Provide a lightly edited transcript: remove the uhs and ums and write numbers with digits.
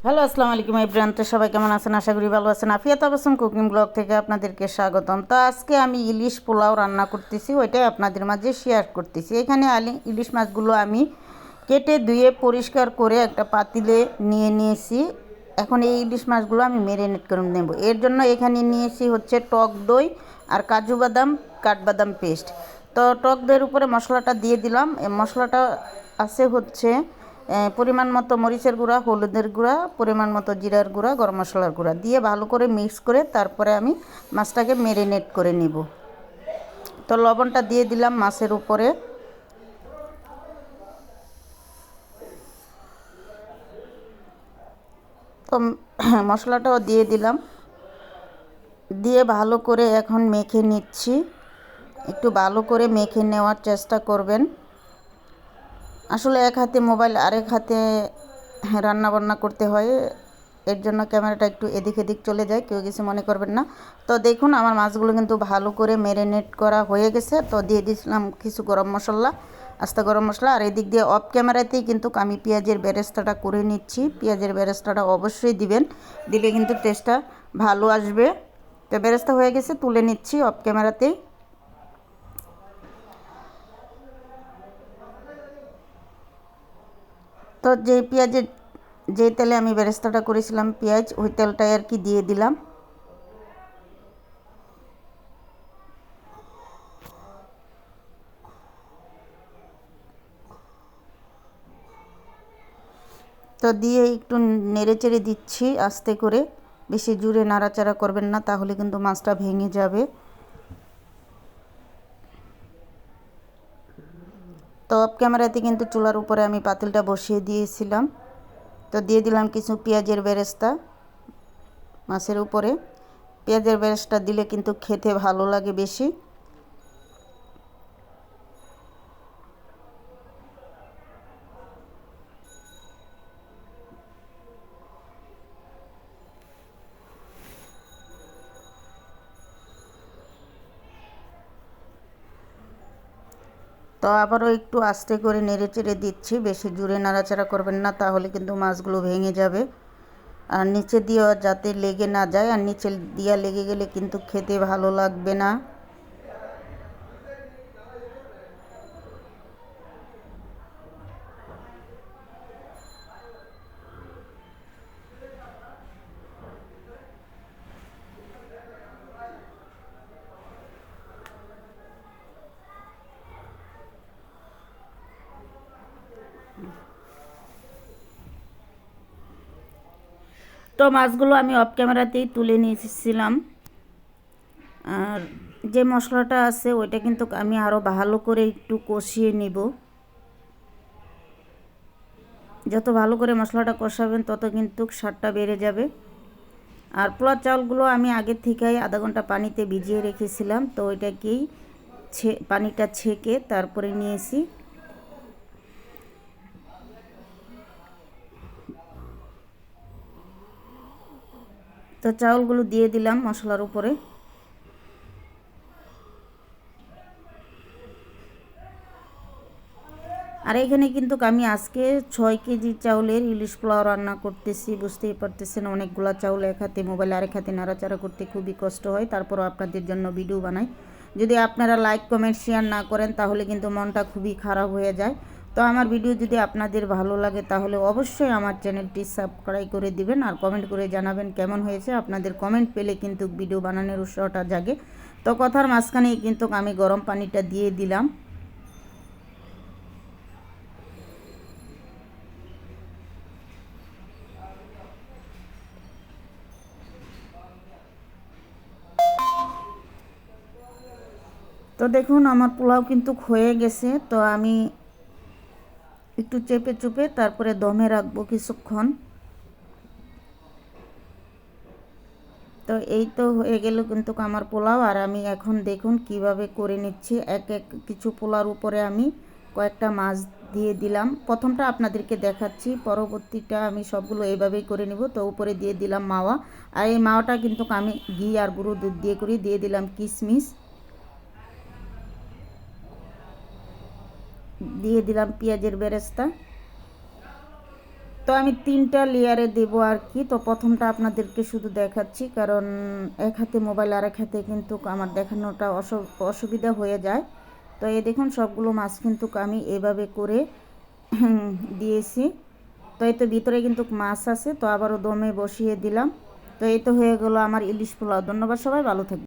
Hello, আসসালামু আলাইকুম everyone. তো সবাই কেমন আছেন? আশা করি ভালো আছেন। আফিয়াত আবাসন কুকিং ব্লগ থেকে আপনাদেরকে স্বাগতম। তো আজকে আমি ইলিশ পোলাও রান্না করতেছি, ওইটাই আপনাদের মাঝে শেয়ার করতেছি। এখানে ইলিশ মাছগুলো আমি কেটে ধুয়ে পরিষ্কার করে একটা পাতিলে নিয়ে নিয়েছি। এখন এই ইলিশ মাছগুলো আমি ম্যারিনেট করে নেব। এর জন্য এখানে নিয়েছি হচ্ছে টক দই আর কাজু বাদাম, কাঠবাদাম পেস্ট। তো টক দইয়ের উপরে মশলাটা দিয়ে দিলাম। এই মশলাটা আছে হচ্ছে পরিমাণ মতো মরিচের গুঁড়া, হলুদের গুঁড়া, পরিমাণ মতো জিরার গুঁড়া, গরম মশলার গুঁড়া দিয়ে ভালো করে মিক্স করে তারপরে আমি মাছটাকে ম্যারিনেট করে নিব। তো লবণটা দিয়ে দিলাম মাছের উপরে। তো মশলাটাও দিয়ে দিলাম, দিয়ে ভালো করে এখন মেখে নিচ্ছি। একটু ভালো করে মেখে নেওয়ার চেষ্টা করবেন। আসলে এক হাতে মোবাইল, আরেক হাতে রান্না বান্না করতে হয়, এর জন্য ক্যামেরাটা একটু এদিক এদিক চলে যায়, কেউ কিছু মনে করবেন না। তো দেখুন আমার মাছগুলো কিন্তু ভালো করে ম্যারিনেট করা হয়ে গেছে। তো দিয়ে দিয়েছিলাম কিছু গরম মশলা, আস্তা গরম মশলা। আর এদিক দিয়ে অফ ক্যামেরাতেই কিন্তু আমি পেঁয়াজের বেরেস্তাটা করে নিচ্ছি। পেঁয়াজের বেরেস্তাটা অবশ্যই দিবেন, দিলে কিন্তু টেস্টটা ভালো আসবে। তো বেরেস্তা হয়ে গেছে, তুলে নিচ্ছি অফ ক্যামেরাতেই। তো যে তেলে আমি বেরেস্তাটা করেছিলাম পেঁয়াজ, ওই তেলটাই আর কি দিয়ে দিলাম। তো দিয়ে একটু নেড়ে চেড়ে দিচ্ছি আস্তে করে, বেশি জোরে নাড়াচাড়া করবেন না, তাহলে কিন্তু মাছটা ভেঙে যাবে। তো অফ ক্যামেরাতে কিন্তু চুলার উপরে আমি পাতিলটা বসিয়ে দিয়েছিলাম। তো দিয়ে দিলাম কিছু পেঁয়াজের বেরেস্তা মাছের উপরে। পেঁয়াজের বেরেস্তা দিলে কিন্তু খেতে ভালো লাগে বেশি। তো আবারও একটু আস্তে করে নেড়ে চেড়ে দিচ্ছি, বেশি জোরে নাড়াচাড়া করবেন না, তাহলে কিন্তু মাছগুলো ভেঙে যাবে। আর নিচে দিয়েও যাতে লেগে না যায়, আর নিচে দিয়া লেগে গেলে কিন্তু খেতে ভালো লাগবে না। তো মাছগুলো আমি অফ ক্যামেরাতেই তুলে নিয়েছিলাম। আর যে মশলাটা আছে ওইটা কিন্তু আমি আরও ভালো করে একটু কষিয়ে নিব। যত ভালো করে মশলাটা কষাবেন তত কিন্তু স্বাদটা বেড়ে যাবে। আর পোলাও চালগুলো আমি আগের থেকেই আধা ঘন্টা পানিতে ভিজিয়ে রেখেছিলাম। তো ওইটাকেই পানিটা ছেঁকে তারপরে নিয়েছি। তো চাউলগুলো দিয়ে দিলাম মশলার উপরে। আর এখানে কিন্তু আমি আজকে 6 কেজি চাউলের ইলিশ পোলাও রান্না করতেছি। বুঝতেই পারতেছেন, অনেকগুলো চাউল এক হাতে মোবাইল আরেক হাতে নাড়াচাড়া করতে খুবই কষ্ট হয়। তারপরও আপনাদের জন্য ভিডিও বানাই। যদি আপনারা লাইক কমেন্ট শেয়ার না করেন তাহলে কিন্তু মনটা খুবই খারাপ হয়ে যায়। তো আমার ভিডিও যদি আপনাদের ভালো লাগে তাহলে অবশ্যই আমার চ্যানেলটি সাবস্ক্রাইব করে দিবেন, আর কমেন্ট করে জানাবেন কেমন হয়েছে। আপনাদের কমেন্ট পেলে কিন্তু ভিডিও বানানোর উৎসাহটা জাগে। তো কথার মাঝখানেই কিন্তু আমি গরম পানিটা দিয়ে দিলাম। তো দেখুন আমার পোলাও কিন্তু হয়ে গেছে। তো আমি একটু চেপে চুপে তারপরে দমে রাখবো কিছুক্ষণ। তো এই তো হয়ে গেল কিন্তু আমার পোলাও। আর আমি এখন দেখুন কিভাবে করে নিচ্ছি। এক এক কিছু পোলাওর উপরে আমি কয়েকটা মাছ দিয়ে দিলাম। প্রথমটা আপনাদেরকে দেখাচ্ছি, পরবর্তীটা আমি সবগুলো এইভাবেই করে নিব। তো উপরে দিয়ে দিলাম মাওয়া। আর এই মাওয়াটা কিন্তু আমি ঘি আর গুঁড়ো দুধ দিয়ে দিলাম কিশমিশ, দিয়ে দিলাম পেঁয়াজের বেরেস্তা, তো আমি 3টা লেয়ারে দেব আর কি। তো প্রথমটা আপনাদেরকে শুধু দেখাচ্ছি, কারণ এক হাতে মোবাইল আর এক হাতে কিন্তু আমার দেখানোটা অসুবিধা হয়ে যায়। তো এই দেখুন সবগুলো মাছ কিন্তু আমি এভাবে করে দিয়েছি। তো এই তো ভিতরে কিন্তু মাছ আছে, তো আবারও দমে বসিয়ে দিলাম। তো এই তো হয়ে গেল আমার ইলিশ পোলাও। ধন্যবাদ, সবাই ভালো থাকবে।